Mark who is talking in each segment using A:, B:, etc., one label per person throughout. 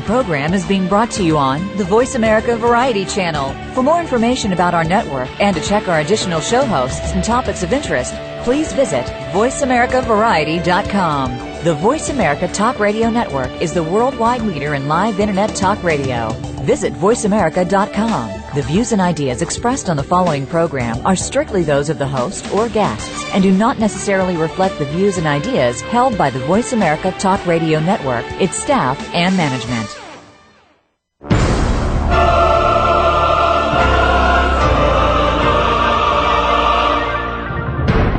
A: program is being brought to you on the Voice America Variety Channel. For more information about our network and to check our additional show hosts and topics of interest, please visit voiceamericavariety.com. The Voice America Talk Radio Network is the worldwide leader in live Internet talk radio. Visit voiceamerica.com. The views and ideas expressed on the following program are strictly those of the host or guests and do not necessarily reflect the views and ideas held by the Voice America Talk Radio Network, its staff, and management.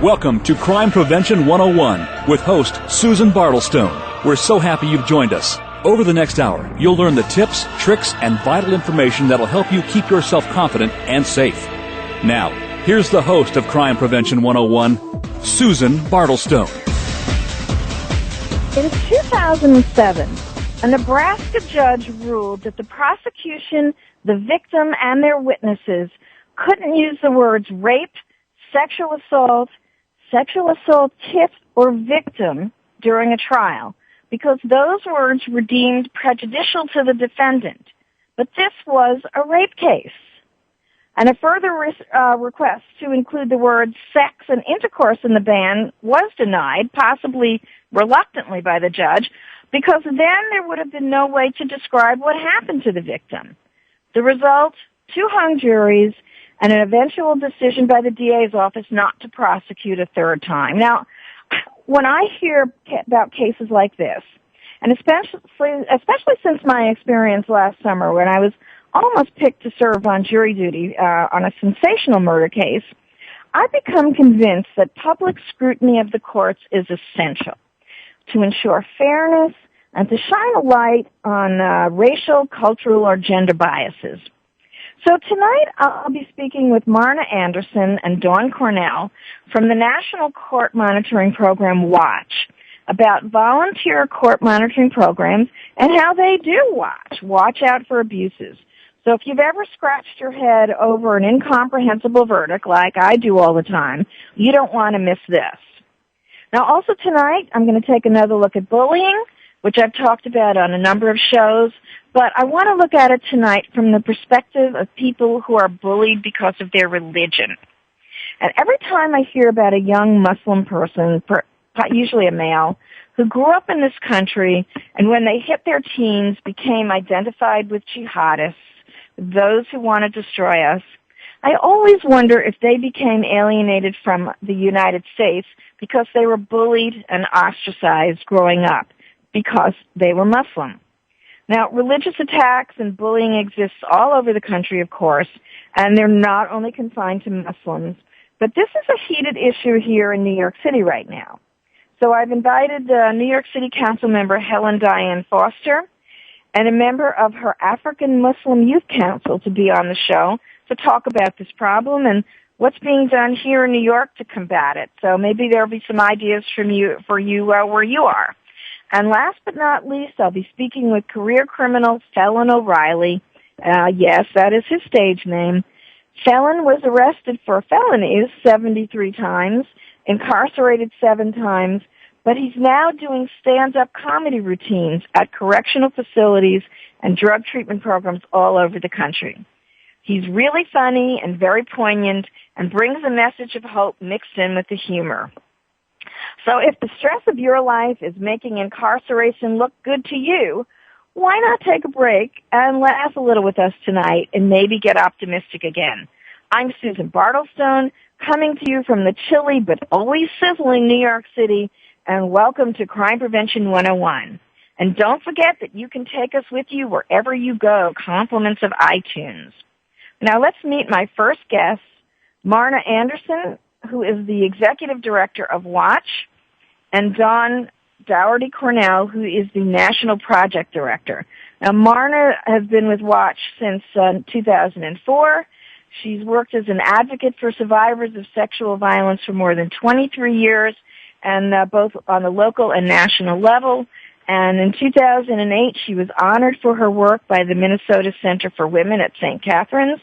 B: Welcome to Crime Prevention 101 with host Susan Bartelstone. We're so happy you've joined us. Over the next hour, you'll learn the tips, tricks, and vital information that'll help you keep yourself confident and safe. Now, here's the host of Crime Prevention 101, Susan Bartelstone.
C: In 2007, a Nebraska judge ruled that the prosecution, the victim, and their witnesses couldn't use the words rape, sexual assault kit, or victim during a trial because those words were deemed prejudicial to the defendant. But this was a rape case. And a further request to include the words sex and intercourse in the ban was denied, possibly reluctantly by the judge, because then there would have been no way to describe what happened to the victim. The result, 2 hung juries, and an eventual decision by the DA's office not to prosecute a third time. Now, when I hear about cases like this, and especially since my experience last summer when I was almost picked to serve on jury duty on a sensational murder case, I become convinced that public scrutiny of the courts is essential to ensure fairness and to shine a light on racial, cultural, or gender biases. So tonight I'll be speaking with Marna Anderson and Dawn Cornell from the National Court Monitoring Program WATCH about volunteer court monitoring programs and how they do watch out for abuses. So if you've ever scratched your head over an incomprehensible verdict like I do all the time, you don't want to miss this. Now also tonight I'm going to take another look at bullying, which I've talked about on a number of shows, but I want to look at it tonight from the perspective of people who are bullied because of their religion. And every time I hear about a young Muslim person, usually a male, who grew up in this country and when they hit their teens became identified with jihadists, those who want to destroy us, I always wonder if they became alienated from the United States because they were bullied and ostracized growing up because they were Muslim. Now, religious attacks and bullying exists all over the country, of course, and they're not only confined to Muslims, but this is a heated issue here in New York City right now. So I've invited New York City Council member Helen Diane Foster and a member of her African Muslim Youth Council to be on the show to talk about this problem and what's being done here in New York to combat it. So maybe there'll be some ideas for you where you are. And last but not least, I'll be speaking with career criminal Felon O'Reilly. Yes, that is his stage name. Felon was arrested for felonies 73 times, incarcerated 7 times, but he's now doing stand-up comedy routines at correctional facilities and drug treatment programs all over the country. He's really funny and very poignant and brings a message of hope mixed in with the humor. So if the stress of your life is making incarceration look good to you, why not take a break and laugh a little with us tonight and maybe get optimistic again? I'm Susan Bartelstone, coming to you from the chilly but always sizzling New York City, and welcome to Crime Prevention 101. And don't forget that you can take us with you wherever you go, compliments of iTunes. Now let's meet my first guest, Marna Anderson, who is the Executive Director of WATCH, and Dawn Cornell, who is the National Project Director. Now, Marna has been with WATCH since 2004. She's worked as an advocate for survivors of sexual violence for more than 23 years, and both on the local and national level. And in 2008, she was honored for her work by the Minnesota Center for Women at St. Catherine's.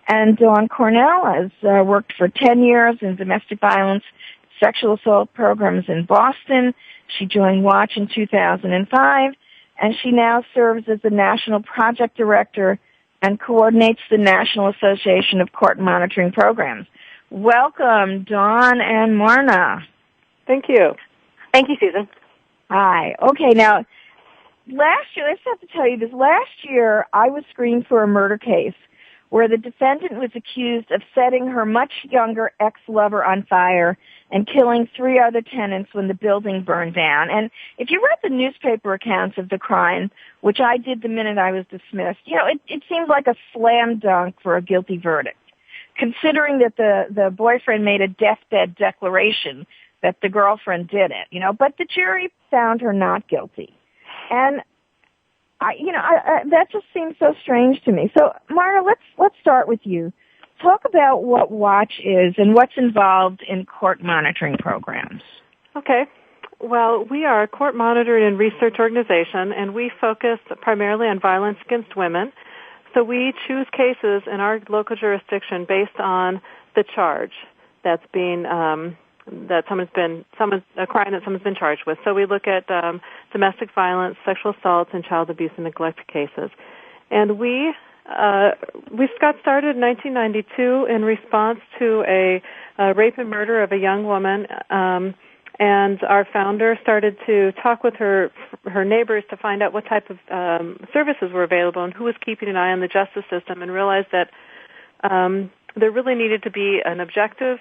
C: And Dawn Cornell has worked for 10 years in domestic violence, sexual assault programs in Boston. She joined WATCH in 2005, and she now serves as the National Project Director and coordinates the National Association of Court Monitoring Programs. Welcome, Dawn and Marna.
D: Thank you.
E: Thank you, Susan.
C: Hi. Okay, now, last year, I just have to tell you this. Last year, I was screened for a murder case where the defendant was accused of setting her much younger ex-lover on fire and killing 3 other tenants when the building burned down. And if you read the newspaper accounts of the crime, which I did the minute I was dismissed, it seemed like a slam dunk for a guilty verdict, considering that the boyfriend made a deathbed declaration that the girlfriend did it, but the jury found her not guilty. And that just seems so strange to me. So, Marna, let's start with you. Talk about what Watch is and what's involved in court monitoring programs.
D: Okay. Well, we are a court monitoring and research organization, and we focus primarily on violence against women. So we choose cases in our local jurisdiction based on the charge that's being a crime that someone's been charged with. So we look at domestic violence, sexual assault, and child abuse and neglect cases. And we got started in 1992 in response to a rape and murder of a young woman. And our founder started to talk with her neighbors to find out what type of services were available and who was keeping an eye on the justice system, and realized that there really needed to be an objective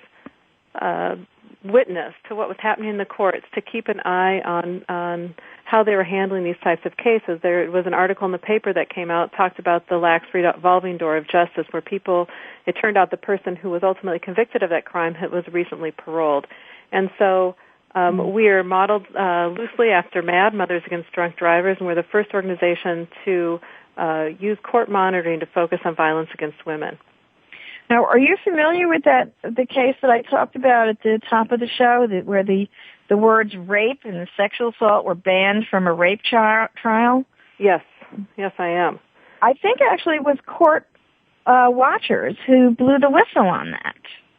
D: witness to what was happening in the courts to keep an eye on how they were handling these types of cases. There was an article in the paper that came out, talked about the lax revolving door of justice, where it turned out the person who was ultimately convicted of that crime was recently paroled. And so we are modeled loosely after MAD, Mothers Against Drunk Drivers, and we're the first organization to use court monitoring to focus on violence against women.
C: Now, are you familiar with the case that I talked about at the top of the show, where the words rape and sexual assault were banned from a rape trial?
D: Yes, I am.
C: I think actually it was court watchers who blew the whistle on that,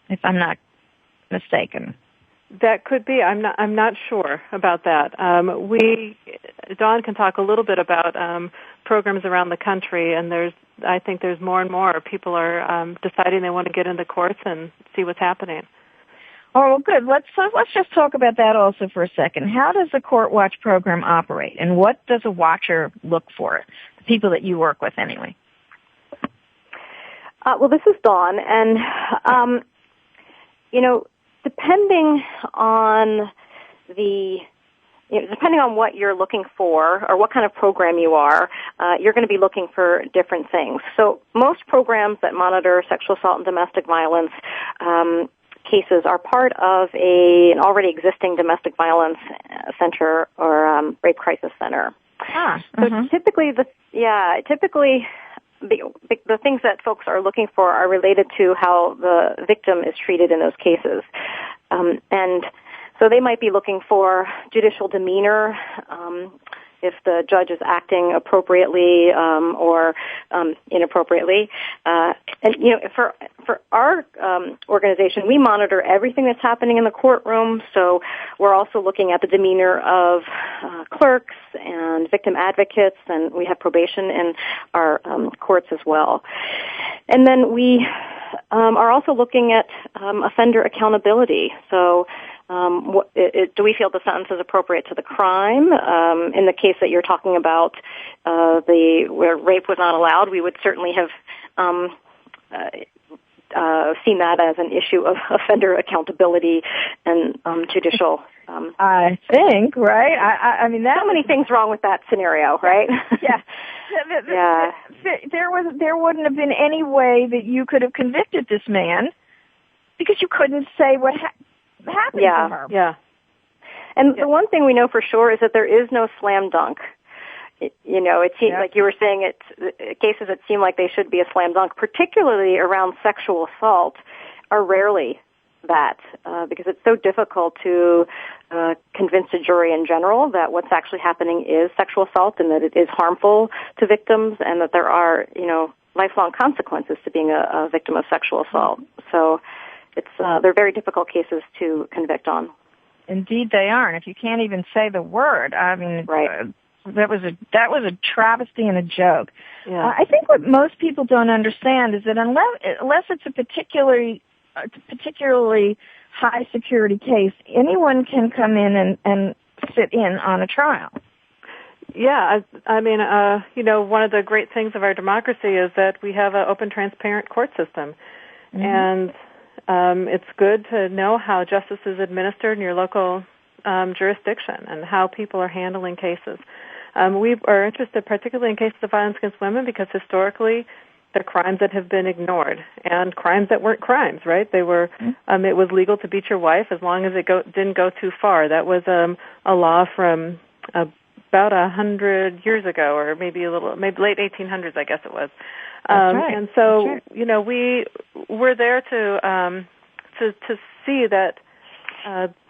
C: if I'm not mistaken.
D: That could be. I'm not sure about that. Dawn can talk a little bit about programs around the country, and I think there's more and more people are deciding they want to get into courts and see what's happening.
C: Oh, well, good. Let's just talk about that also for a second. How does the Court Watch program operate, and what does a watcher look for? The people that you work with, anyway.
E: Well, this is Dawn, and depending on depending on what you're looking for or what kind of program you are, you're going to be looking for different things. So most programs that monitor sexual assault and domestic violence cases are part of an already existing domestic violence center or rape crisis center. So typically the things that folks are looking for are related to how the victim is treated in those cases. And so they might be looking for judicial demeanor, if the judge is acting appropriately or inappropriately. For our organization, we monitor everything that's happening in the courtroom. So we're also looking at the demeanor of clerks and victim advocates, and we have probation in our courts as well. And then we are also looking at offender accountability. So do we feel the sentence is appropriate to the crime? In the case that you're talking about, where rape was not allowed, we would certainly have seen that as an issue of offender accountability and judicial.
C: I think, right? I mean, that
E: so many things wrong with that scenario, right?
C: Yeah.
E: Yeah.
C: There wouldn't have been any way that you could have convicted this man because you couldn't say what happened to her.
E: Yeah. And the one thing we know for sure is that there is no slam dunk. It seems like you were saying cases that seem like they should be a slam dunk, particularly around sexual assault, are rarely that because it's so difficult to convince a jury in general that what's actually happening is sexual assault and that it is harmful to victims and that there are, lifelong consequences to being a victim of sexual assault. So they're very difficult cases to convict on.
C: Indeed they are. And if you can't even say the word, I mean,
E: right.
C: That was a travesty and a joke.
D: Yeah.
C: I think what most people don't understand is that unless it's a particularly high security case, anyone can come in and sit in on a trial.
D: Yeah, I mean, one of the great things of our democracy is that we have an open, transparent court system. Mm-hmm. And it's good to know how justice is administered in your local jurisdiction and how people are handling cases. We are interested particularly in cases of violence against women because historically they're crimes that have been ignored and crimes that weren't crimes, right? They were, it was legal to beat your wife as long as it didn't go too far. That was a law from about 100 years ago, or maybe maybe late 1800s, I guess it was.
C: That's right.
D: And so, we're there to see that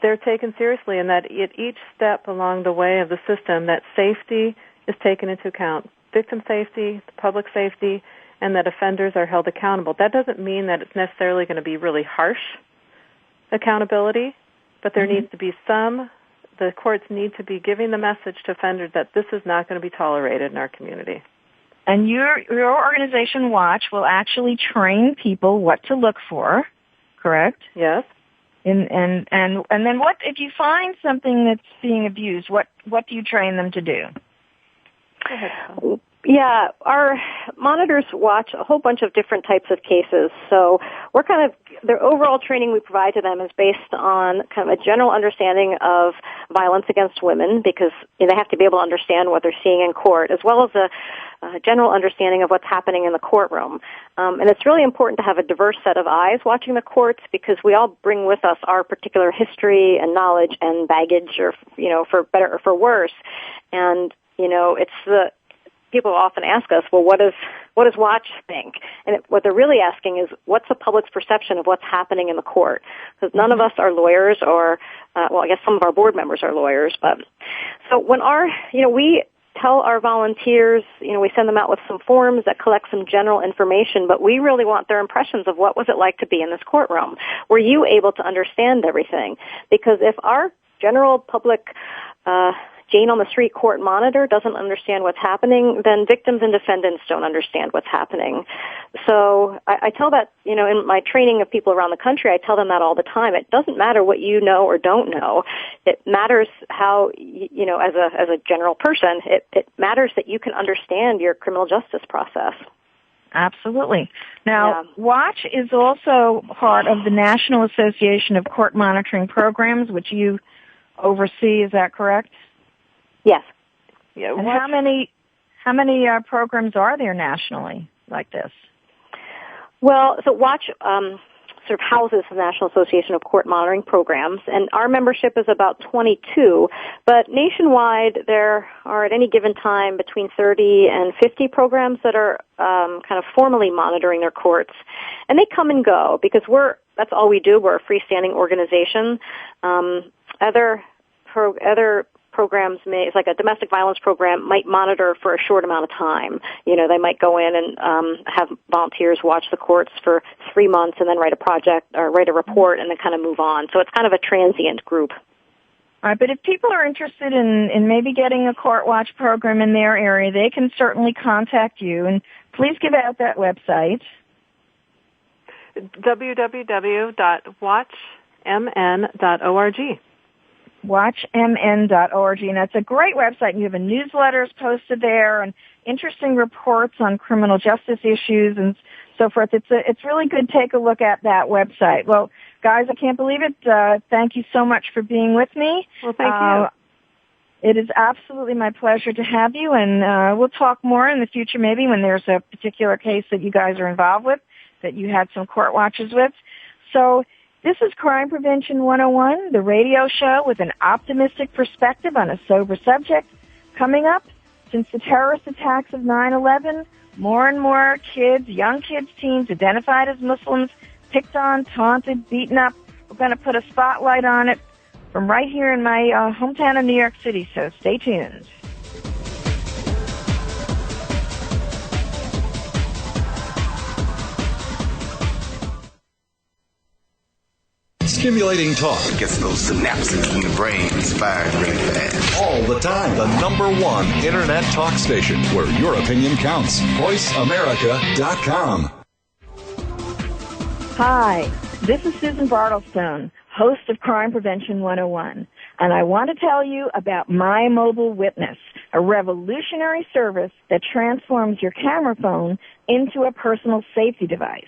D: they're taken seriously, and that at each step along the way of the system, that safety is taken into account, victim safety, public safety, and that offenders are held accountable. That doesn't mean that it's necessarily going to be really harsh accountability, but there needs to be the courts need to be giving the message to offenders that this is not going to be tolerated in our community.
C: And your organization, Watch, will actually train people what to look for, correct?
D: Yes.
C: And then what if you find something that's being abused? What do you train them to do?
D: Go ahead.
E: Yeah, our monitors watch a whole bunch of different types of cases. So their overall training we provide to them is based on kind of a general understanding of violence against women, because they have to be able to understand what they're seeing in court, as well as a general understanding of what's happening in the courtroom. And it's really important to have a diverse set of eyes watching the courts, because we all bring with us our particular history and knowledge and baggage, or, for better or for worse. And, people often ask us, well, what does Watch think? And what they're really asking is, what's the public's perception of what's happening in the court? Because none of us are lawyers, or, I guess some of our board members are lawyers. But so when we tell our volunteers, we send them out with some forms that collect some general information, but we really want their impressions of what was it like to be in this courtroom. Were you able to understand everything? Because if our general public Jane on the street court monitor doesn't understand what's happening, then victims and defendants don't understand what's happening. So I tell that, in my training of people around the country, I tell them that all the time. It doesn't matter what you know or don't know. It matters how, as a general person, it matters that you can understand your criminal justice process.
C: Absolutely. Now, Watch is also part of the National Association of Court Monitoring Programs, which you oversee. Is that correct?
E: Yes.
C: Yeah. And how many programs are there nationally like this? Well,
E: so Watch sort of houses the National Association of Court Monitoring Programs, and our membership is about 22. But nationwide, there are at any given time between 30 and 50 programs that are kind of formally monitoring their courts, and they come and go because that's all we do. We're a freestanding organization. Other programs it's like a domestic violence program might monitor for a short amount of time. They might go in and have volunteers watch the courts for 3 months and then write a project or write a report and then kind of move on. So it's kind of a transient group.
C: All right, but if people are interested in maybe getting a Court Watch program in their area, they can certainly contact you. And please give out that website.
D: www.watchmn.org.
C: watchmn.org, and that's a great website. And you have a newsletters posted there and interesting reports on criminal justice issues and so forth. It's really good. Take a look at that website. Well, guys, I can't believe it. Thank you so much for being with me.
D: Well, thank you.
C: It is absolutely my pleasure to have you, and we'll talk more in the future, maybe when there's a particular case that you guys are involved with, that you had some court watches with. So this is Crime Prevention 101, the radio show with an optimistic perspective on a sober subject. Coming up, since the terrorist attacks of 9/11, more and more kids, young kids, teens identified as Muslims, picked on, taunted, beaten up. We're going to put a spotlight on it from right here in my hometown of New York City, so stay tuned.
F: Stimulating talk.
G: It gets those synapses in the brain firing really fast.
F: All the time. The #1 Internet talk station where your opinion counts. VoiceAmerica.com.
C: Hi, this is Susan Bartelstone, host of Crime Prevention 101, and I want to tell you about My Mobile Witness, a revolutionary service that transforms your camera phone into a personal safety device.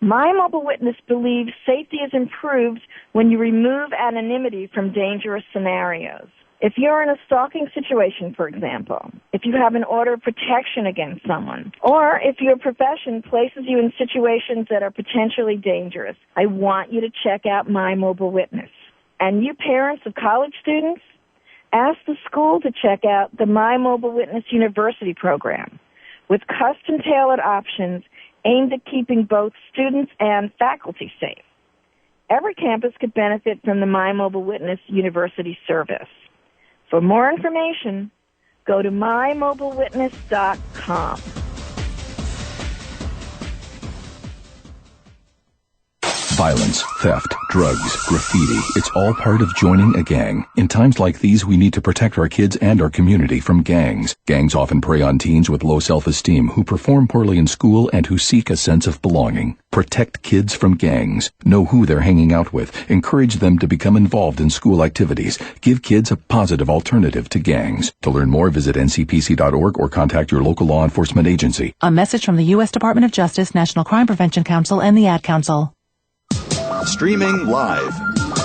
C: My Mobile Witness believes safety is improved when you remove anonymity from dangerous scenarios. If you're in a stalking situation, for example, if you have an order of protection against someone, or if your profession places you in situations that are potentially dangerous, I want you to check out My Mobile Witness. And you parents of college students, ask the school to check out the My Mobile Witness University program with custom-tailored options aimed at keeping both students and faculty safe. Every campus could benefit from the My Mobile Witness University service. For more information, go to mymobilewitness.com.
H: Violence, theft, drugs, graffiti, it's all part of joining a gang. In times like these, we need to protect our kids and our community from gangs. Gangs often prey on teens with low self-esteem who perform poorly in school and who seek a sense of belonging. Protect kids from gangs. Know who they're hanging out with. Encourage them to become involved in school activities. Give kids a positive alternative to gangs. To learn more, visit ncpc.org or contact your local law enforcement agency.
I: A message from the U.S. Department of Justice, National Crime Prevention Council, and the Ad Council.
F: Streaming live.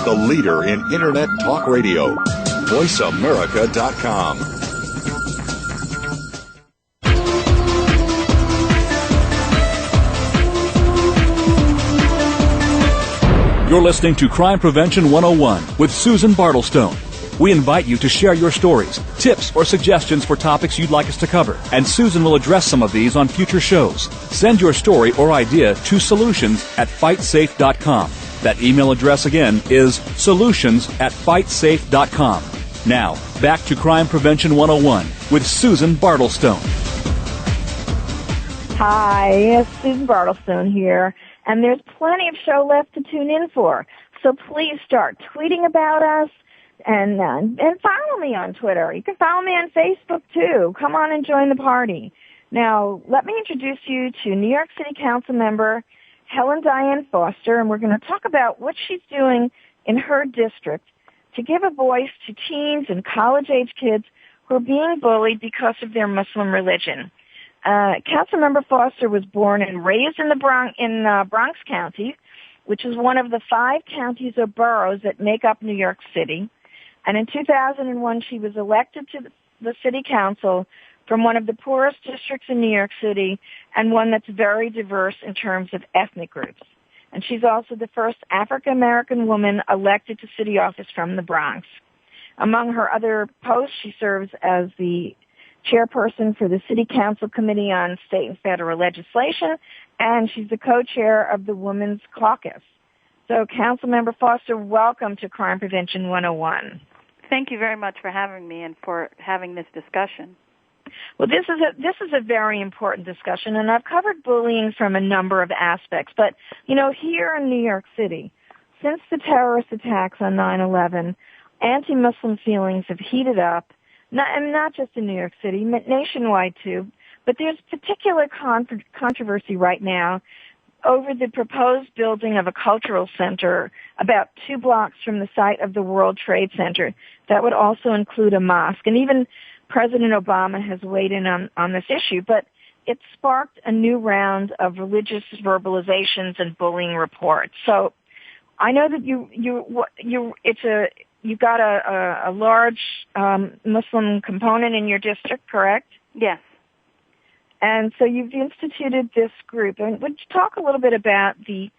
F: The leader in Internet talk radio. VoiceAmerica.com.
B: You're listening to Crime Prevention 101 with Susan Bartelstone. We invite you to share your stories, tips, or suggestions for topics you'd like us to cover, and Susan will address some of these on future shows. Send your story or idea to solutions@fightsafe.com. That email address again is solutions@fightsafe.com. Now, back to Crime Prevention 101 with Susan Bartelstone.
C: Hi, yes, Susan Bartelstone here, and there's plenty of show left to tune in for. So please start tweeting about us and follow me on Twitter. You can follow me on Facebook too. Come on and join the party. Now, let me introduce you to New York City Council member Helen Diane Foster, and we're going to talk about what she's doing in her district to give a voice to teens and college-age kids who are being bullied because of their Muslim religion. Councilmember Foster was born and raised in the Bronx County, which is one of the 5 counties or boroughs that make up New York City. And in 2001, she was elected to the city council from one of the poorest districts in New York City and one that's very diverse in terms of ethnic groups. And she's also the first African-American woman elected to city office from the Bronx. Among her other posts, she serves as the chairperson for the City Council Committee on State and Federal Legislation, and she's the co-chair of the Women's Caucus. So, Councilmember Foster, welcome to Crime Prevention 101.
J: Thank you very much for having me and for having this discussion.
C: Well, this is a very important discussion, and I've covered bullying from a number of aspects. But, you know, here in New York City, since the terrorist attacks on 9/11, anti-Muslim feelings have heated up, not just in New York City, nationwide too. But there's particular controversy right now over the proposed building of a cultural center about 2 blocks from the site of the World Trade Center. That would also include a mosque. And even President Obama has weighed in on this issue, but it sparked a new round of religious verbalizations and bullying reports. So I know that you've got a large Muslim component in your district, correct?
J: Yes.
C: And so you've instituted this group. And would you talk a little bit about the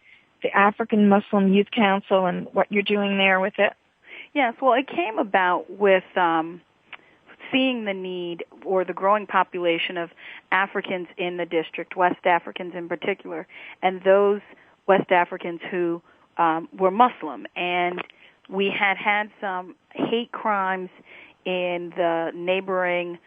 C: African Muslim Youth Council and what you're doing there with it?
J: Yes. Well, it came about with seeing the need or the growing population of Africans in the district, West Africans in particular, and those West Africans who were Muslim. And we had some hate crimes in the neighboring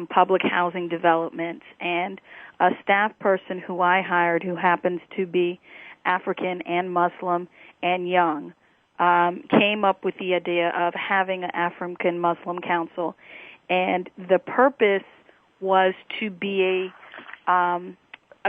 J: public housing developments, and a staff person who I hired who happens to be African and Muslim and young came up with the idea of having an African Muslim Council, and the purpose was to be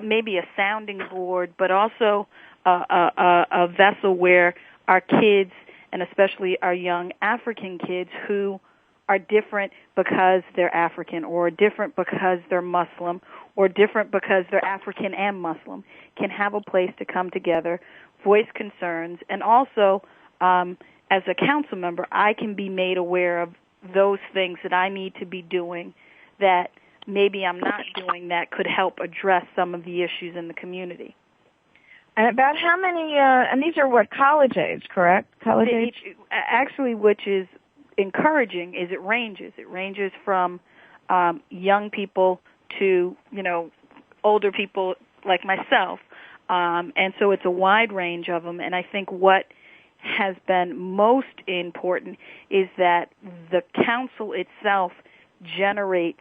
J: maybe a sounding board, but also a vessel where our kids, and especially our young African kids who are different because they're African, or different because they're Muslim, or different because they're African and Muslim, can have a place to come together, voice concerns, and also, as a council member, I can be made aware of those things that I need to be doing that maybe I'm not doing that could help address some of the issues in the community.
C: And about how many, and these are what, college age, correct? College age?
J: Actually, which is encouraging, is it ranges. It ranges from young people to, older people like myself. And so it's a wide range of them. And I think what has been most important is that the council itself generates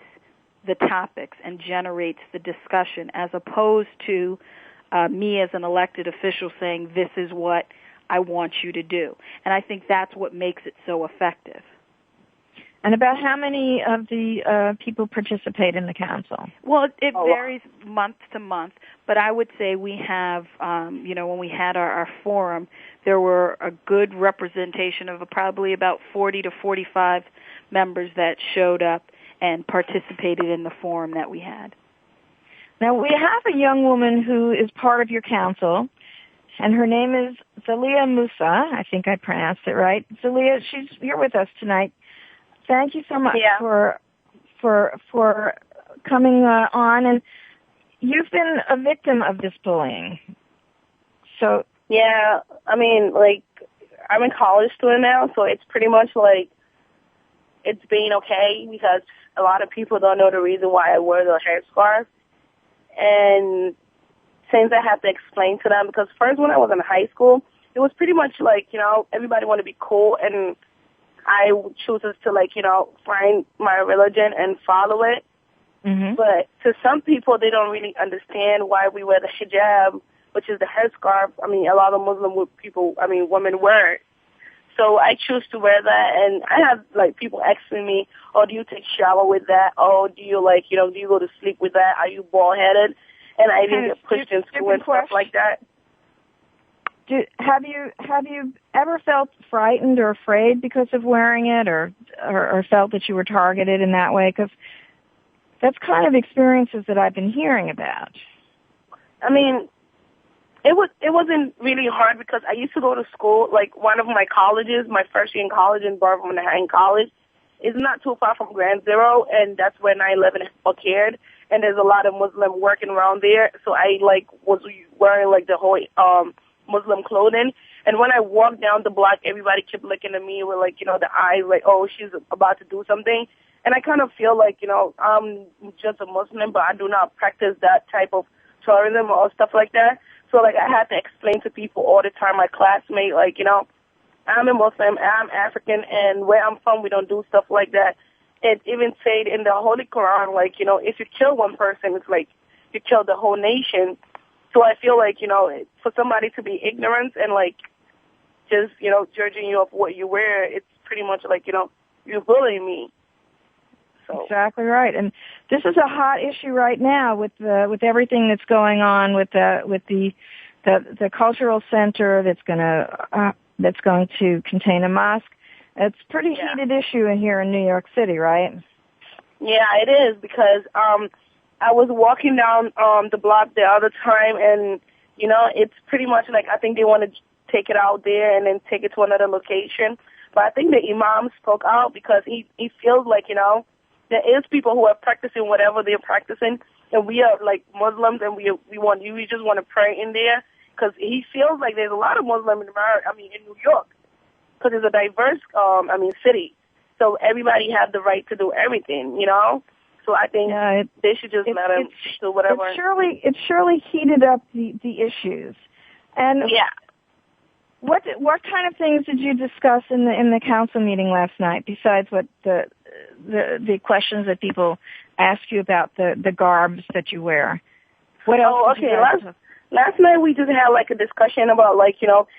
J: the topics and generates the discussion, as opposed to me as an elected official saying, this is what I want you to do. And I think that's what makes it so effective.
C: And about how many of the people participate in the council?
J: Well, it varies month to month, but I would say we have, when we had our forum, there were a good representation of probably about 40 to 45 members that showed up and participated in the forum that we had.
C: Now, we have a young woman who is part of your council, and her name is Zalia Musa. I think I pronounced it right. Zalia, she's here with us tonight. Thank you so much for coming on. And you've been a victim of this bullying. So
K: yeah, I mean, I'm a college student now, so it's pretty much it's been okay because a lot of people don't know the reason why I wear the headscarf. And since I have to explain to them, because first when I was in high school, it was pretty much everybody wanted to be cool, and I chooses to find my religion and follow it. Mm-hmm. But to some people, they don't really understand why we wear the hijab, which is the headscarf. I mean, a lot of Muslim women wear it. So I choose to wear that, and I have people asking me, "Oh, do you take shower with that? Oh, do you do you go to sleep with that? Are you bald headed?" And I even get pushed in school and stuff like that.
C: Have you ever felt frightened or afraid because of wearing it, or felt that you were targeted in that way? Because that's kind of experiences that I've been hearing about.
K: I mean, it wasn't really hard because I used to go to school, one of my colleges, my first year in college in Manhattan College, is not too far from Ground Zero, and that's where 9/11 occurred. And there's a lot of Muslim working around there, so I was wearing the whole Muslim clothing. And when I walked down the block, everybody kept looking at me with the eyes oh, she's about to do something. And I kind of feel I'm just a Muslim, but I do not practice that type of tourism or stuff like that. So I had to explain to people all the time, my classmates, I'm a Muslim, I'm African, and where I'm from, we don't do stuff like that. It even said in the Holy Quran, if you kill one person, it's you kill the whole nation. So I feel for somebody to be ignorant and just, judging you of what you wear, it's pretty much you're bullying me. So.
C: Exactly right. And this is a hot issue right now with everything that's going on with the cultural center that's going to contain a mosque. It's a pretty heated issue here in New York City, right?
K: Yeah, it is, because I was walking down the block the other time, and it's pretty much I think they want to take it out there and then take it to another location. But I think the imam spoke out because he feels there is people who are practicing whatever they're practicing, and we are Muslims, and we just want to pray in there, because he feels there's a lot of Muslims in New York, because it's a diverse city, so everybody has the right to do everything, So I think they should just let them do whatever.
C: It surely heated up the issues, and what kind of things did you discuss in the council meeting last night besides what the questions that people ask you about the garbs that you wear? What else?
K: last night we just had like a discussion about like,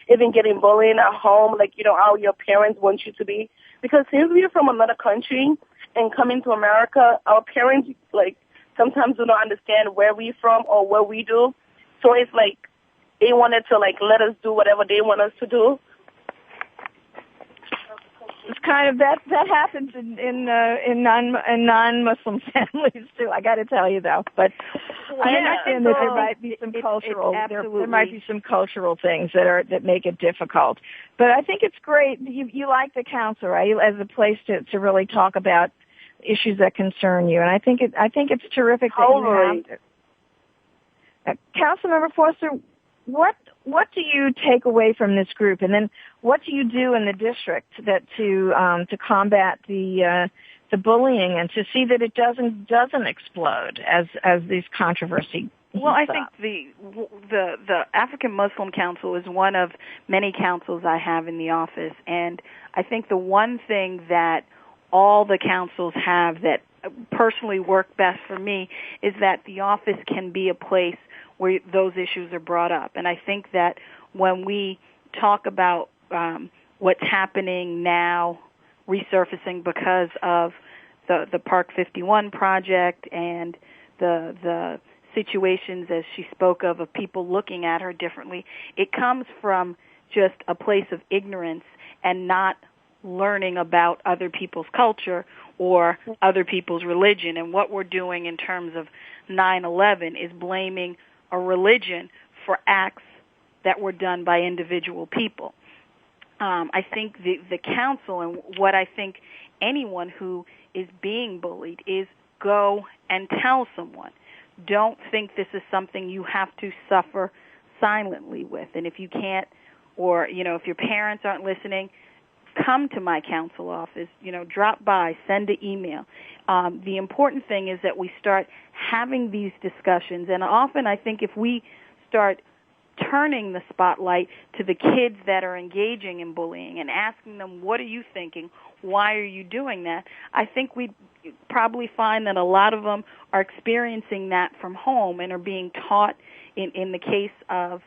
K: even getting bullied at home, like, how your parents want you to be. Because since we're from another country and coming to America, our parents, like, sometimes do not understand where we're from or what we do. So it's like they wanted to like let us do whatever they want us to do.
C: It's kind of that happens in non-Muslim families too. I got to tell you though, but I understand that there might be some cultural there might be some cultural things that make it difficult. But I think it's great. You like the council, right? As a place to really talk about issues that concern you, and I think it's terrific that you have. Councilmember Foster, what do you take away from this group, and then what do you do in the district to combat the bullying and to see that it doesn't explode as these controversy?
J: Well, I think the African Muslim Council is one of many councils I have in the office, and I think the one thing that all the councils have that personally work best for me is that the office can be a place where those issues are brought up. And I think that when we talk about what's happening now, resurfacing because of the Park 51 project and the situations, as she spoke of people looking at her differently, it comes from just a place of ignorance and not learning about other people's culture or other people's religion. And what we're doing in terms of 9/11 is blaming a religion for acts that were done by individual people. I think the council, and what I think anyone who is being bullied, is go and tell someone. Don't think this is something you have to suffer silently with. And if you can't, or if your parents aren't listening, come to my council office, drop by, send an email. The important thing is that we start having these discussions, and often I think if we start turning the spotlight to the kids that are engaging in bullying and asking them, what are you thinking? Why are you doing that? I think we'd probably find that a lot of them are experiencing that from home and are being taught, in the case of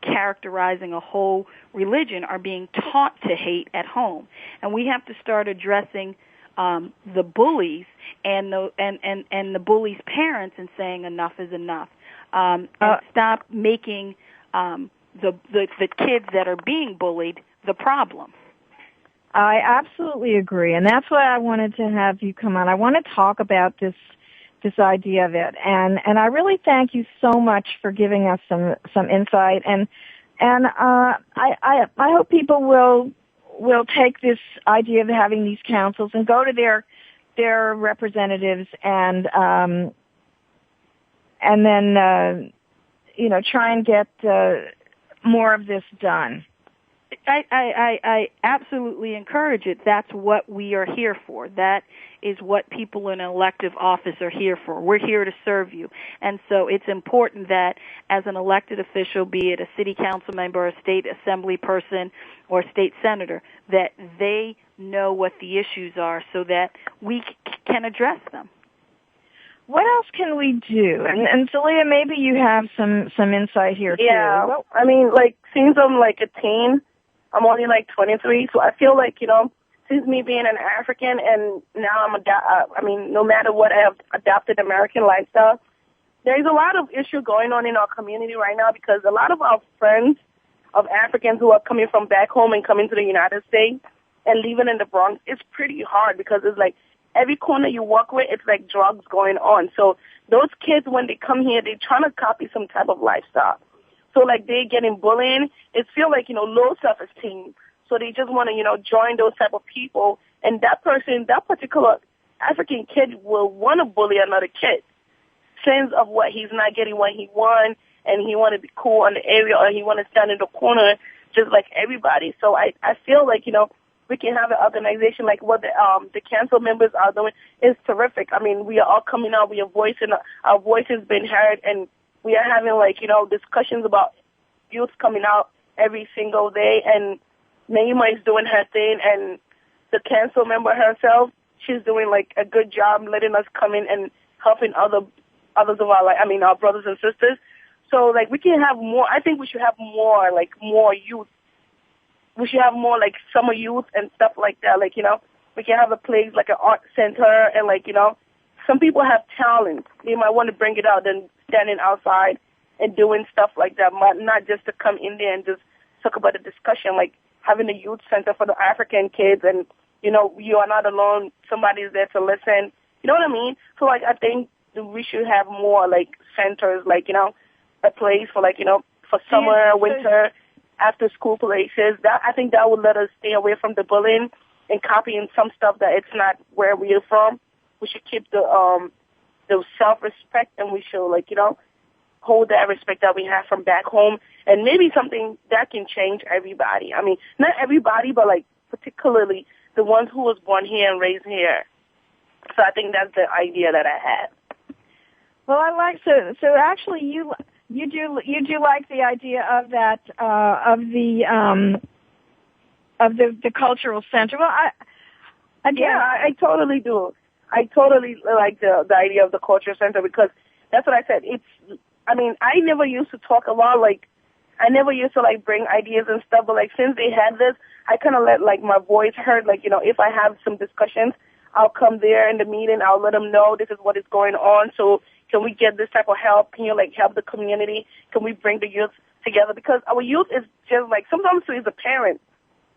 J: characterizing a whole religion, are being taught to hate at home. And we have to start addressing the bullies and the bullies' parents and saying enough is enough. And stop making the kids that are being bullied the problem.
C: I absolutely agree, and that's why I wanted to have you come on. I want to talk about this idea of it, and I really thank you so much for giving us some insight, and I hope people will take this idea of having these councils and go to their representatives and then try and get more of this done.
J: I absolutely encourage it. That's what we are here for. That is what people in elective office are here for. We're here to serve you. And so it's important that as an elected official, be it a city council member, a state assembly person, or a state senator, that they know what the issues are so that we can address them.
C: What else can we do? And Celia, maybe you have some insight here too.
K: Yeah, well, I mean, since I'm a teen, I'm only 23, so I feel like, since me being an African and now no matter what, I have adopted American lifestyle, there's a lot of issue going on in our community right now because a lot of our friends of Africans who are coming from back home and coming to the United States and living in the Bronx, it's pretty hard because it's every corner you walk with, it's drugs going on. So those kids, when they come here, they're trying to copy some type of lifestyle. So they getting bullied. It feels low self-esteem. So they just want to, join those type of people. And that particular African kid will want to bully another kid. Sense of what he's not getting what he wants, and he want to be cool in the area, or he want to stand in the corner just like everybody. So I feel we can have an organization like what the council members are doing is terrific. I mean, we are all coming out. We are voicing our voices being heard, and we are having discussions about youth coming out every single day. And Naima is doing her thing, and the council member herself, she's doing a good job letting us come in and helping others of our brothers and sisters. So, like, we can have more. I think we should have more, like, more youth. We should have more, like, summer youth and stuff like that. Like, you know, we can have a place like an art center and, like, you know, some people have talent. They might want to bring it out than standing outside and doing stuff like that, not just to come in there and just talk about the discussion, like having a youth center for the African kids and, you know, you are not alone. Somebody's there to listen. You know what I mean? So, like, I think we should have more, like, centers, like, you know, a place for, like, you know, for summer, winter, after-school places. That I think that would let us stay away from the bullying and copying some stuff that it's not where we are from. We should keep the self-respect, and we should, like, you know, hold that respect that we have from back home, and maybe something that can change everybody. I mean, not everybody, but, like, particularly the ones who was born here and raised here. So I think that's the idea that I had.
C: Well, I like so actually you do like the idea of that of the cultural center. Well,
K: I totally do. I totally like the idea of the culture center because that's what I said. I mean, I never used to talk a lot. Like, I never used to, like, bring ideas and stuff. But, like, since they had this, I kind of let, like, my voice heard. Like, you know, if I have some discussions, I'll come there in the meeting. I'll let them know this is what is going on. So can we get this type of help? Can you, like, help the community? Can we bring the youth together? Because our youth is just, like, sometimes so is the parents.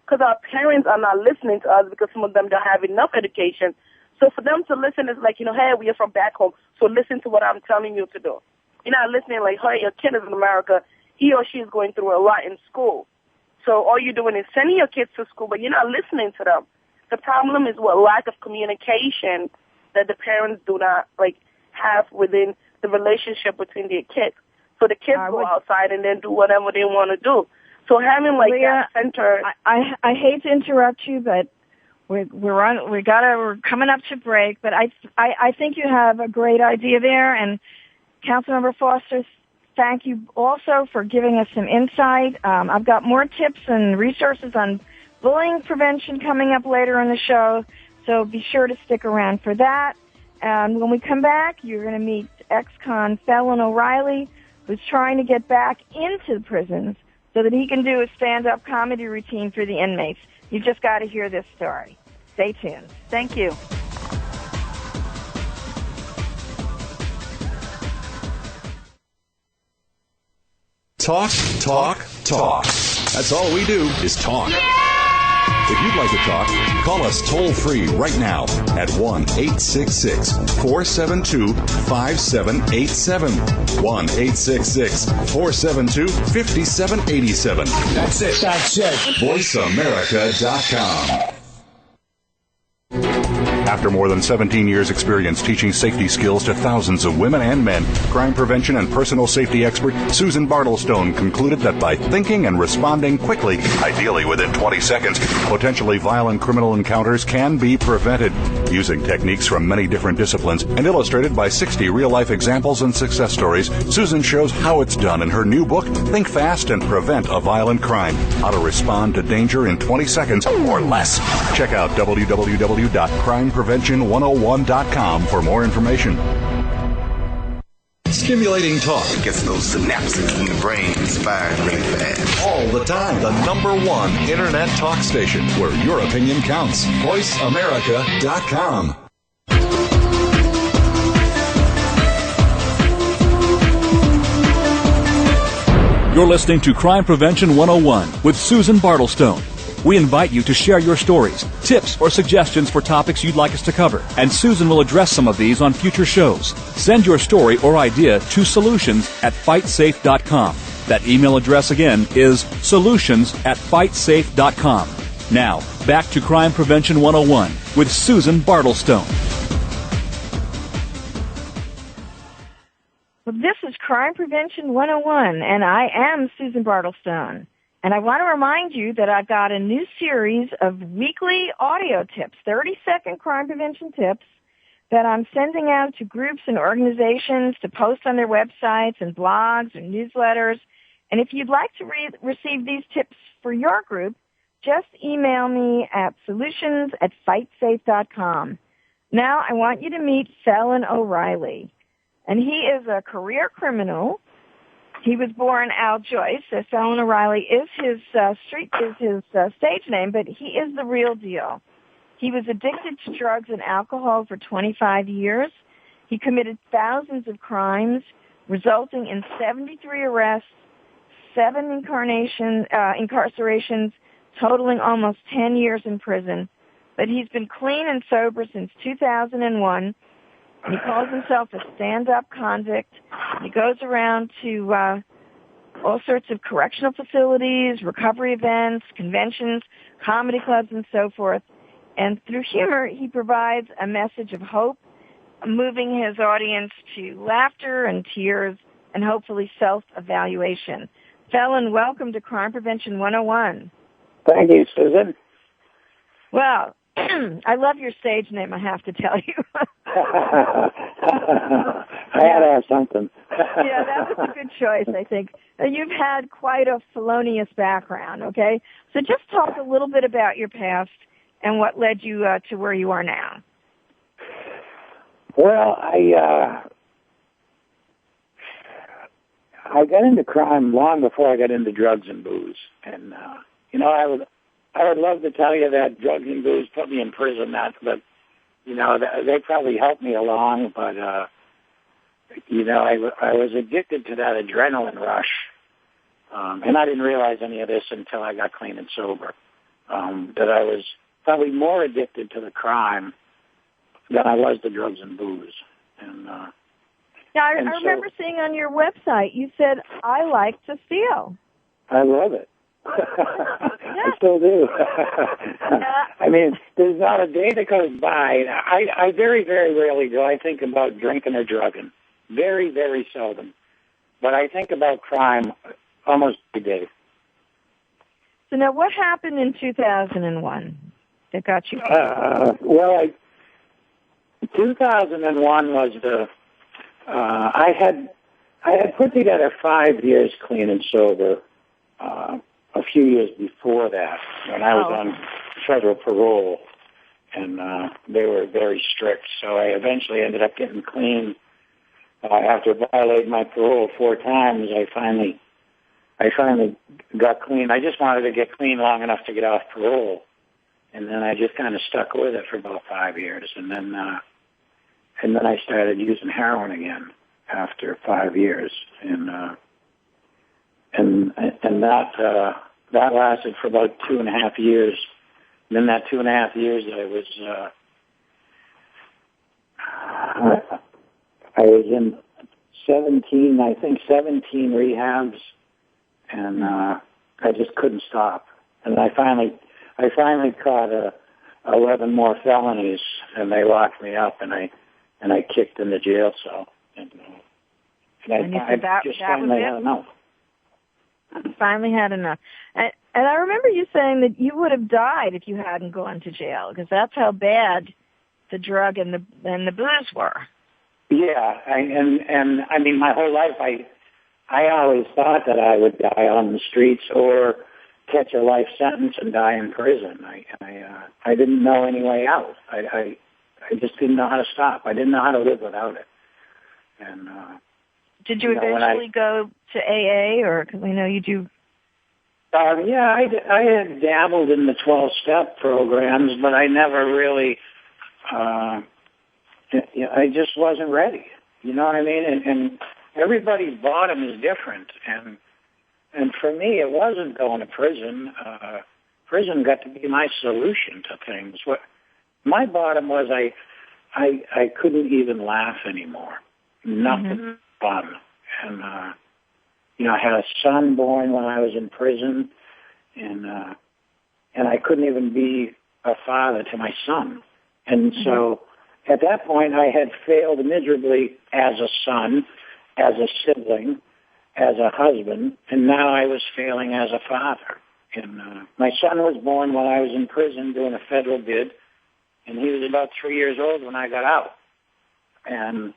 K: Because our parents are not listening to us because some of them don't have enough education. So for them to listen is like, you know, hey, we are from back home, so listen to what I'm telling you to do. You're not listening like, hey, your kid is in America. He or she is going through a lot in school. So all you're doing is sending your kids to school, but you're not listening to them. The problem is what lack of communication that the parents do not, like, have within the relationship between their kids. So the kids go outside and then do whatever they want to do. So having, like, that center.
C: I hate to interrupt you, but we're coming up to break, but I think you have a great idea there, and Councilmember Foster, thank you also for giving us some insight. I've got more tips and resources on bullying prevention coming up later in the show, so be sure to stick around for that. And when we come back, you're going to meet ex-con Felon O'Reilly, who's trying to get back into the prisons so that he can do a stand-up comedy routine for the inmates. You just got to hear this story. Stay tuned.
J: Thank you.
F: Talk, talk, talk. That's all we do is talk. If you'd like to talk, call us toll-free right now at 1-866-472-5787. 1-866-472-5787. That's it. VoiceAmerica.com. After more than 17 years' experience teaching safety skills to thousands of women and men, crime prevention and personal safety expert Susan Bartelstone concluded that by thinking and responding quickly, ideally within 20 seconds, potentially violent criminal encounters can be prevented. Using techniques from many different disciplines and illustrated by 60 real-life examples and success stories, Susan shows how it's done in her new book, Think Fast and Prevent a Violent Crime: How to Respond to Danger in 20 Seconds or Less. Check out www.crimeprevention101.com for more information. Stimulating talk.
G: It gets those synapses in the brain fired really fast.
F: All the time. The #1 internet talk station where your opinion counts. VoiceAmerica.com.
B: You're listening to Crime Prevention 101 with Susan Bartelstone. We invite you to share your stories, tips, or suggestions for topics you'd like us to cover, and Susan will address some of these on future shows. Send your story or idea to solutions@fightsafe.com. That email address again is solutions@fightsafe.com. Now, back to Crime Prevention 101 with Susan Bartelstone.
C: Well, this is Crime Prevention 101, and I am Susan Bartelstone. And I want to remind you that I've got a new series of weekly audio tips, 30-second crime prevention tips, that I'm sending out to groups and organizations to post on their websites and blogs and newsletters. And if you'd like to receive these tips for your group, just email me at solutions@fightsafe.com. Now I want you to meet Felon O'Reilly. And he is a career criminal He was born Al Joyce. Felon O'Reilly is his stage name, but he is the real deal. He was addicted to drugs and alcohol for 25 years. He committed thousands of crimes, resulting in 73 arrests, 7 incarcerations, totaling almost 10 years in prison. But he's been clean and sober since 2001. He calls himself a stand-up convict. He goes around to all sorts of correctional facilities, recovery events, conventions, comedy clubs, and so forth. And through humor, he provides a message of hope, moving his audience to laughter and tears and hopefully self-evaluation. Felon, welcome to Crime Prevention 101.
L: Thank you, Susan.
C: Well, I love your stage name, I have to tell you.
L: I had to have something.
C: Yeah, that was a good choice, I think. You've had quite a felonious background, okay? So just talk a little bit about your past and what led you to where you are now.
L: Well, I got into crime long before I got into drugs and booze. And, I would love to tell you that drugs and booze put me in prison, but they probably helped me along. But, I was addicted to that adrenaline rush. And I didn't realize any of this until I got clean and sober, that I was probably more addicted to the crime than I was to drugs and booze. And
C: I remember seeing on your website, you said, I like to steal.
L: I love it. I still do. I mean, there's not a day that goes by. I very, very rarely do I think about drinking or drugging. Very, very seldom. But I think about crime almost every day.
C: So now what happened in 2001 that got you?
L: 2001 was I had put together 5 years clean and sober a few years before that when I was on federal parole, and they were very strict. So I eventually ended up getting clean. After violating my parole 4 times, I finally got clean. I just wanted to get clean long enough to get off parole, and then I just kind of stuck with it for about 5 years, and then I started using heroin again after 5 years, and that lasted for about 2.5 years. And in that 2.5 years, I was in 17 rehabs, and I just couldn't stop. And I finally caught 11 more felonies, and they locked me up, and I kicked in the jail cell. And I just finally had enough.
C: Finally had enough. And I remember you saying that you would have died if you hadn't gone to jail, because that's how bad the drug and the booze were.
L: Yeah, and I mean, my whole life, I always thought that I would die on the streets or catch a life sentence and die in prison. I didn't know any way out. I just didn't know how to stop. I didn't know how to live without it. And
C: did you eventually go to AA, or because I know you do?
L: Yeah, I had dabbled in the 12-step programs, but I never really. I just wasn't ready. You know what I mean? And everybody's bottom is different, and for me, it wasn't going to prison. Prison got to be my solution to things. What my bottom was, I couldn't even laugh anymore. Nothing fun. And I had a son born when I was in prison, and I couldn't even be a father to my son. And so at that point, I had failed miserably as a son, as a sibling, as a husband, and now I was failing as a father. And my son was born while I was in prison doing a federal bid, and he was about 3 years old when I got out. And,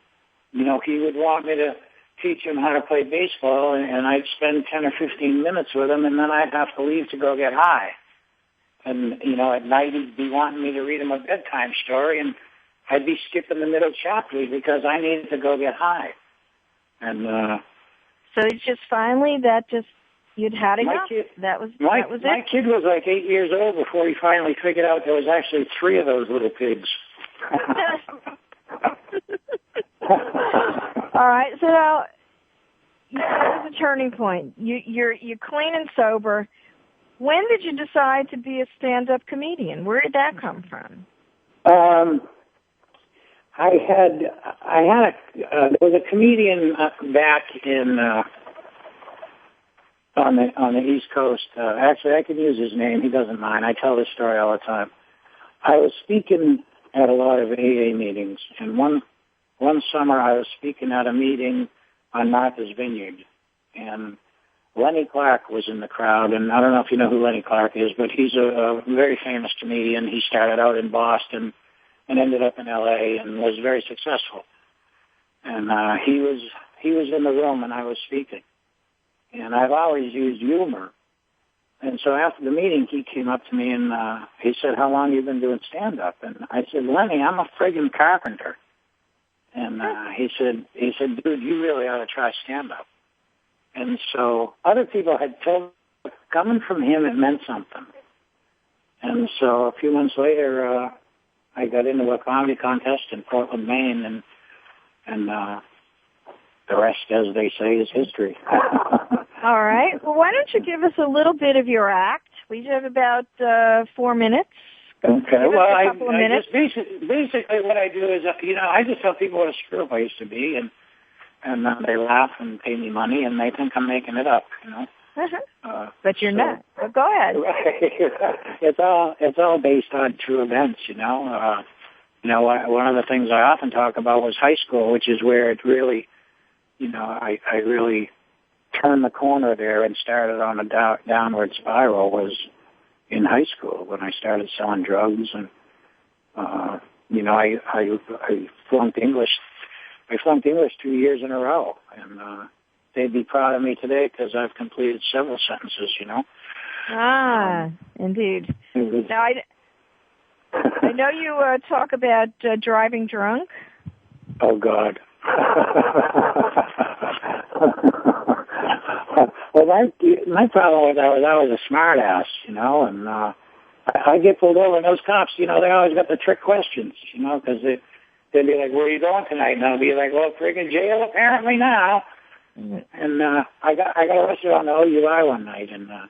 L: he would want me to teach him how to play baseball, and I'd spend 10 or 15 minutes with him, and then I'd have to leave to go get high. And, at night he'd be wanting me to read him a bedtime story, and I'd be skipping the middle chapter because I needed to go get high. And
C: So it's just finally you'd had enough. That was it.
L: My kid was like 8 years old before he finally figured out there was actually 3 of those little pigs.
C: All right, so now that was a turning point. You're clean and sober. When did you decide to be a stand-up comedian? Where did that come from?
L: There was a comedian back in on the East Coast. Actually, I can use his name. He doesn't mind. I tell this story all the time. I was speaking at a lot of AA meetings, and one summer I was speaking at a meeting on Martha's Vineyard, and Lenny Clark was in the crowd, and I don't know if you know who Lenny Clark is, but he's a very famous comedian. He started out in Boston and ended up in L.A. and was very successful. And he was in the room when I was speaking, and I've always used humor. And so after the meeting, he came up to me and he said, "How long have you been doing stand-up?" And I said, "Lenny, I'm a friggin' carpenter." And he said, "Dude, you really ought to try stand-up." And so other people had told me, coming from him, it meant something. And so a few months later, I got into a comedy contest in Portland, Maine, and the rest, as they say, is history.
C: All right. Well, why don't you give us a little bit of your act? We have about 4 minutes.
L: Okay. Well, I just basically what I do is, I just tell people what a screw-up I used to be, and they laugh and pay me money, and they think I'm making it up,
C: But you're not. Well, go ahead.
L: It's all based on true events, One of the things I often talk about was high school, which is where it really, I really turned the corner there and started on a downward spiral. Was in high school when I started selling drugs, and I flunked English. I flunked English 2 years in a row, and they'd be proud of me today because I've completed several sentences,
C: Ah, indeed. Now, I know you talk about driving drunk.
L: Oh, God. Well, my problem was I was a smart ass, and I get pulled over, and those cops, they always got the trick questions, because they'd be like, "Where are you going tonight?" And I'll be like, "Well, friggin' jail apparently now." And I got arrested on the OUI one night, and the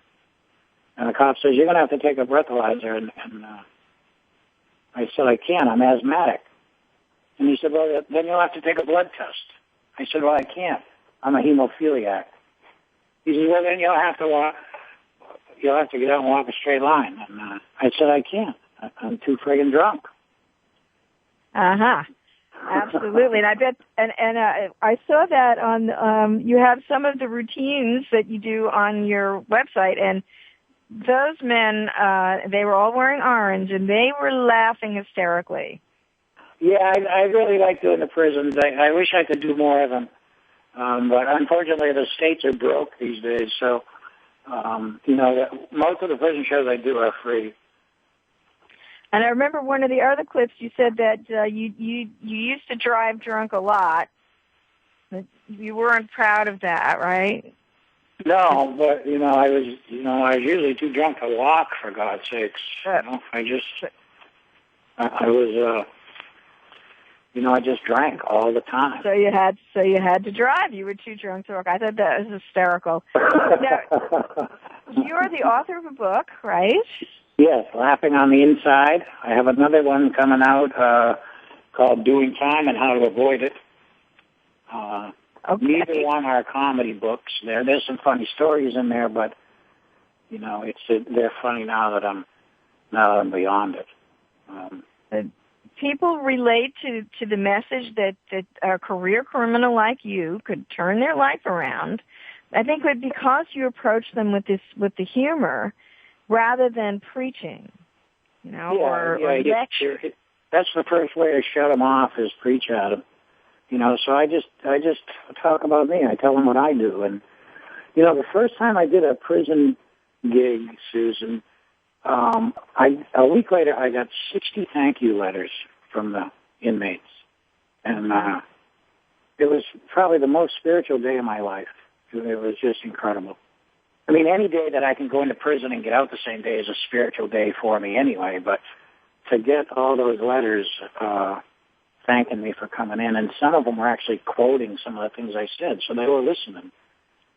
L: cop says, "You're going to have to take a breathalyzer." And I said, "I can't. I'm asthmatic." And he said, "Well, then you'll have to take a blood test." I said, "Well, I can't. I'm a hemophiliac." He said, "Well, then you'll have to walk. You'll have to get out and walk a straight line." And I said, "I can't. I'm too friggin' drunk."
C: Uh-huh. Absolutely. And I bet, and I saw that on, you have some of the routines that you do on your website, and those men, they were all wearing orange, and they were laughing hysterically.
L: Yeah, I really like doing the prisons. I wish I could do more of them. But unfortunately, the states are broke these days, so, most of the prison shows I do are free.
C: And I remember one of the other clips, you said that you used to drive drunk a lot, but you weren't proud of that, right?
L: No, but, I was usually too drunk to walk, for God's sakes. I just drank all the time.
C: So you had to drive. You were too drunk to walk. I thought that was hysterical. Now, you're the author of a book, right?
L: Yes, Laughing on the Inside. I have another one coming out called Doing Time and How to Avoid It.
C: Okay.
L: Neither one are comedy books. There's some funny stories in there, but they're funny now that I'm beyond it.
C: People relate to the message that a career criminal like you could turn their life around. I think because you approach them with the humor rather than preaching, or lecture.
L: That's the first way to shut them off is preach at them. So I just talk about me. I tell them what I do. And, the first time I did a prison gig, Susan, a week later I got 60 thank you letters from the inmates. And it was probably the most spiritual day of my life. It was just incredible. I mean, any day that I can go into prison and get out the same day is a spiritual day for me anyway, but to get all those letters thanking me for coming in, and some of them were actually quoting some of the things I said, so they were listening.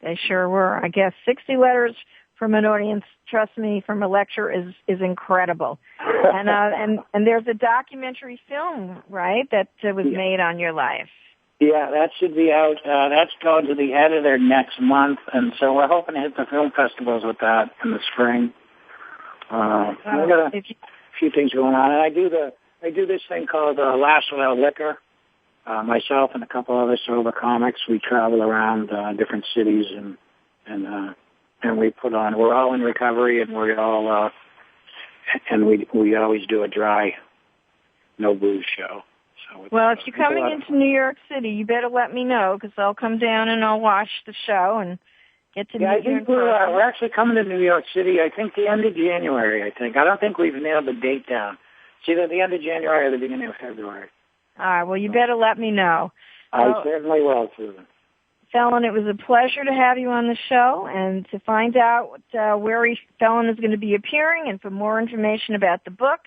C: They sure were. I guess 60 letters from an audience, trust me, from a lecture is incredible. And there's a documentary film, right, that was made on your life.
L: Yeah, that should be out. That's going to the editor next month, and so we're hoping to hit the film festivals with that in the spring. I've got a few things going on, and I do this thing called Laughs Without Liquor. Myself and a couple other sober comics, we travel around different cities and we put on. We're all in recovery, and we're all we always do a dry, no booze show. So
C: well, if you're coming into New York City, you better let me know, because I'll come down and I'll watch the show and get to meet you.
L: I think we're actually coming to New York City. I think the end of January. I don't think we've nailed the date down. It's either the end of January or the beginning of February.
C: All right. Well, you better let me know.
L: I certainly will, Susan.
C: Felon, it was a pleasure to have you on the show, and to find out where Felon is going to be appearing, and for more information about the book,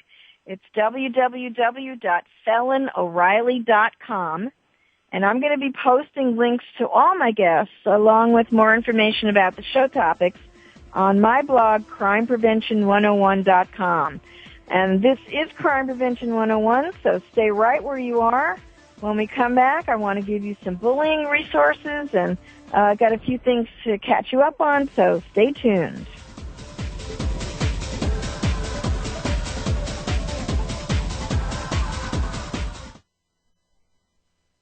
C: it's www.felonoreilly.com. And I'm going to be posting links to all my guests, along with more information about the show topics, on my blog, crimeprevention101.com. And this is Crime Prevention 101, so stay right where you are. When we come back, I want to give you some bullying resources, and got a few things to catch you up on, so stay tuned.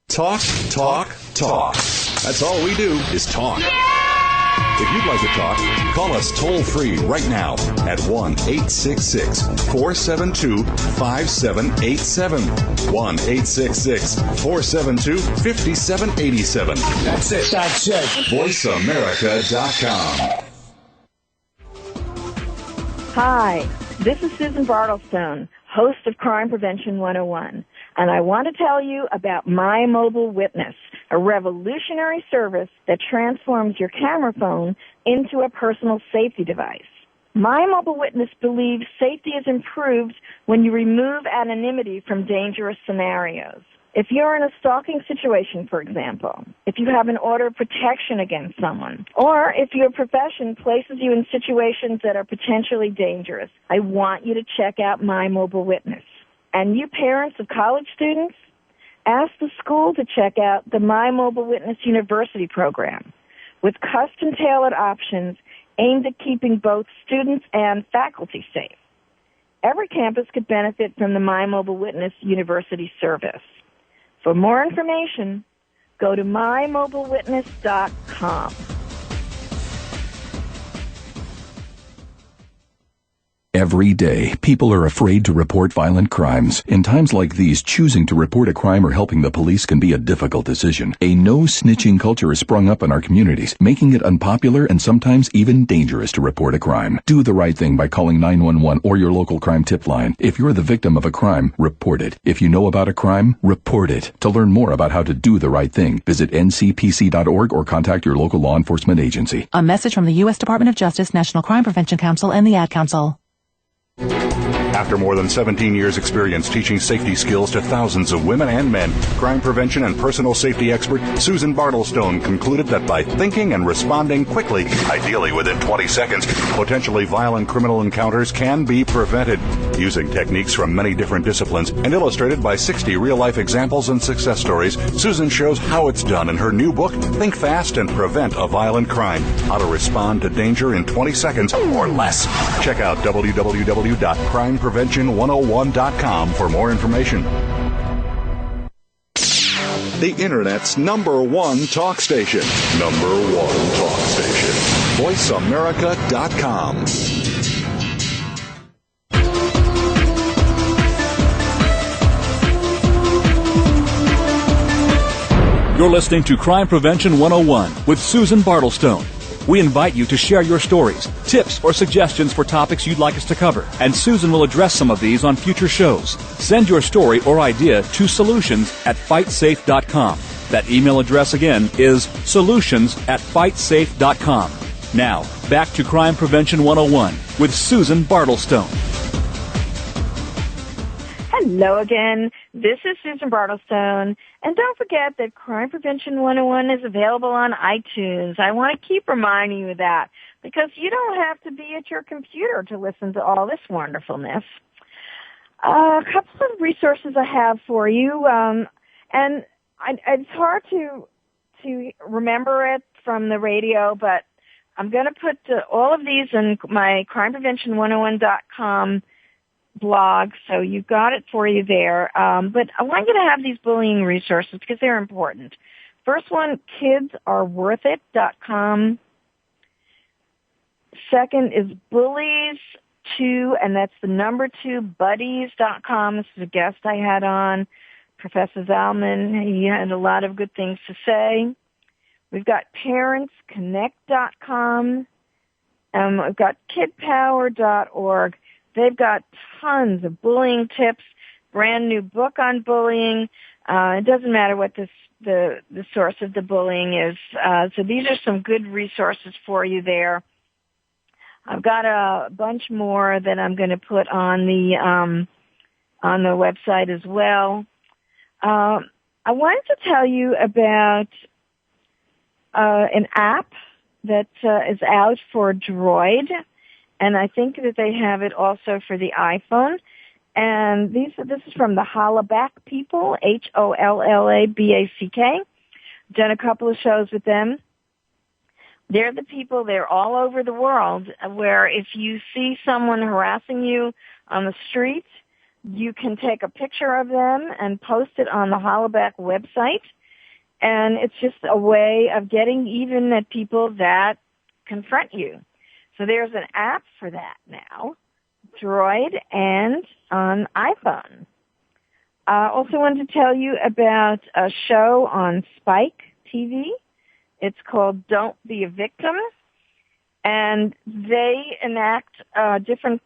F: Talk, talk, talk. That's all we do is talk. If you'd like to talk, call us toll-free right now at 1-866-472-5787. 1-866-472-5787. That's it. VoiceAmerica.com.
C: Hi, this is Susan Bartelstone, host of Crime Prevention 101. And I want to tell you about My Mobile Witness, a revolutionary service that transforms your camera phone into a personal safety device. My Mobile Witness believes safety is improved when you remove anonymity from dangerous scenarios. If you're in a stalking situation, for example, if you have an order of protection against someone, or if your profession places you in situations that are potentially dangerous, I want you to check out My Mobile Witness. And you parents of college students, ask the school to check out the My Mobile Witness University program, with custom-tailored options aimed at keeping both students and faculty safe. Every campus could benefit from the My Mobile Witness University service. For more information, go to mymobilewitness.com.
H: Every day, people are afraid to report violent crimes. In times like these, choosing to report a crime or helping the police can be a difficult decision. A no-snitching culture has sprung up in our communities, making it unpopular and sometimes even dangerous to report a crime. Do the right thing by calling 911 or your local crime tip line. If you're the victim of a crime, report it. If you know about a crime, report it. To learn more about how to do the right thing, visit ncpc.org or contact your local law enforcement agency.
I: A message from the U.S. Department of Justice, National Crime Prevention Council, and the Ad Council.
F: After more than 17 years' experience teaching safety skills to thousands of women and men, crime prevention and personal safety expert Susan Bartelstone concluded that by thinking and responding quickly, ideally within 20 seconds, potentially violent criminal encounters can be prevented. Using techniques from many different disciplines and illustrated by 60 real-life examples and success stories, Susan shows how it's done in her new book, Think Fast and Prevent a Violent Crime, How to Respond to Danger in 20 Seconds or Less. Check out www.crimeprevention101.com for more information. The Internet's #1 talk station. #1 talk station. VoiceAmerica.com.
B: You're listening to Crime Prevention 101 with Susan Bartelstone. We invite you to share your stories, tips, or suggestions for topics you'd like us to cover, and Susan will address some of these on future shows. Send your story or idea to solutions@fightsafe.com. That email address again is solutions@fightsafe.com. Now, back to Crime Prevention 101 with Susan Bartelstone.
C: Hello again. This is Susan Bartelstone. And don't forget that Crime Prevention 101 is available on iTunes. I want to keep reminding you of that because you don't have to be at your computer to listen to all this wonderfulness. A couple of resources I have for you, and it's hard to remember it from the radio, but I'm going to put all of these in my crimeprevention101.com blog, so you've got it for you there. But I want you to have these bullying resources because they're important. First one, kidsareworthit.com. Second is bullies2, and that's the number 2, buddies.com. This is a guest I had on, Professor Zalman. He had a lot of good things to say. We've got parentsconnect.com. We've got kidpower.org. They've got tons of bullying tips, brand new book on bullying. It doesn't matter what the source of the bullying is. So these are some good resources for you there. I've got a bunch more that I'm going to put on the website as well. I wanted to tell you about an app that is out for Droid, and I think that they have it also for the iPhone. And this is from the Hollaback people, HOLLABACK. Done a couple of shows with them. They're the people, they're all over the world, where if you see someone harassing you on the street, you can take a picture of them and post it on the Hollaback website. And it's just a way of getting even at people that confront you. So there's an app for that now, Droid, and on iPhone. I also wanted to tell you about a show on Spike TV. It's called Don't Be a Victim, and they enact different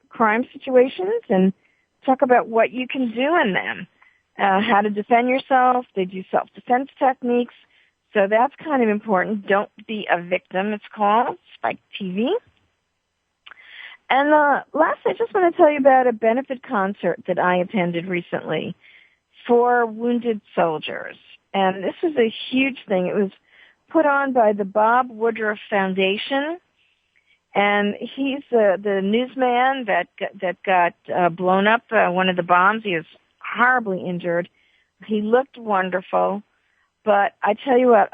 C: crime situations and talk about what you can do in them, how to defend yourself. They do self-defense techniques, so that's kind of important. Don't Be a Victim, it's called, Spike TV. And last, I just want to tell you about a benefit concert that I attended recently for wounded soldiers. And this was a huge thing. It was put on by the Bob Woodruff Foundation, and he's the newsman that got blown up one of the bombs. He was horribly injured. He looked wonderful, but I tell you what,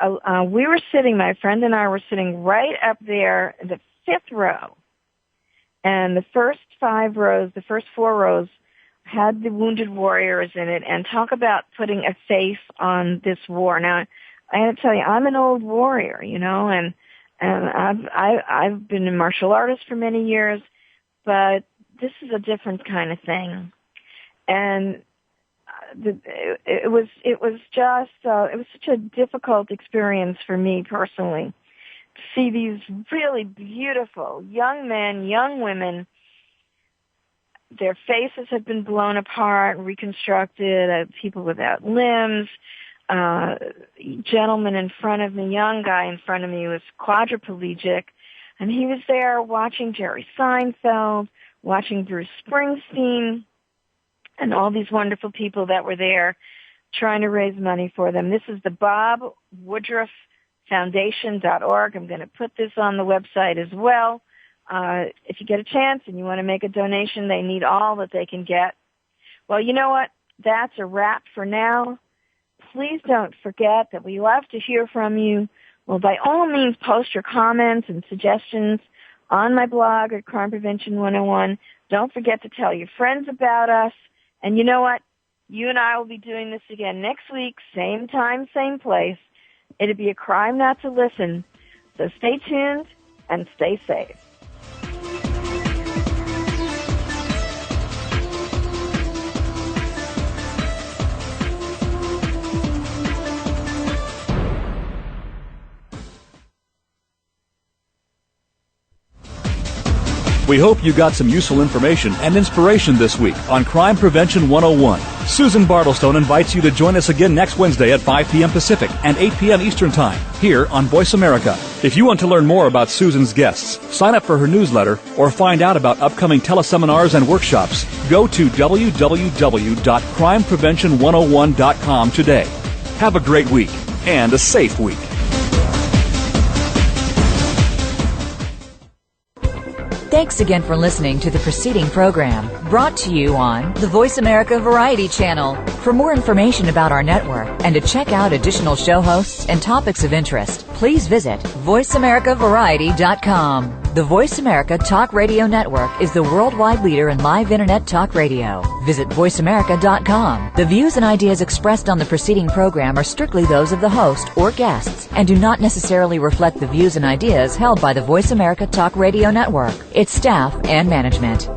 C: we were sitting, my friend and I were sitting right up there in the 5th row, and the first 5 rows, the first 4 rows, had the wounded warriors in it, and talk about putting a face on this war. Now, I have to tell you, I'm an old warrior, you know, and I've been a martial artist for many years, but this is a different kind of thing. And it was such a difficult experience for me personally to see these really beautiful young men, young women. Their faces had been blown apart, reconstructed, people without limbs. Gentleman in front of me, young guy in front of me was quadriplegic, and he was there watching Jerry Seinfeld, watching Bruce Springsteen, and all these wonderful people that were there trying to raise money for them. This is the Bob Woodruff Foundation.org. I'm going to put this on the website as well. If you get a chance and you want to make a donation, they need all that they can get. Well, you know what? That's a wrap for now. Please don't forget that we love to hear from you. Well, by all means, post your comments and suggestions on my blog at Crime Prevention 101. Don't forget to tell your friends about us. And you know what? You and I will be doing this again next week, same time, same place. It'll be a crime not to listen. So stay tuned and stay safe.
B: We hope you got some useful information and inspiration this week on Crime Prevention 101. Susan Bartelstone invites you to join us again next Wednesday at 5 p.m. Pacific and 8 p.m. Eastern Time, here on Voice America. If you want to learn more about Susan's guests, sign up for her newsletter, or find out about upcoming teleseminars and workshops, go to www.crimeprevention101.com today. Have a great week and a safe week.
A: Thanks again for listening to the preceding program, brought to you on the Voice America Variety Channel. For more information about our network and to check out additional show hosts and topics of interest, please visit voiceamericavariety.com. The Voice America Talk Radio Network is the worldwide leader in live Internet talk radio. Visit voiceamerica.com. The views and ideas expressed on the preceding program are strictly those of the host or guests and do not necessarily reflect the views and ideas held by the Voice America Talk Radio Network, its staff, and management.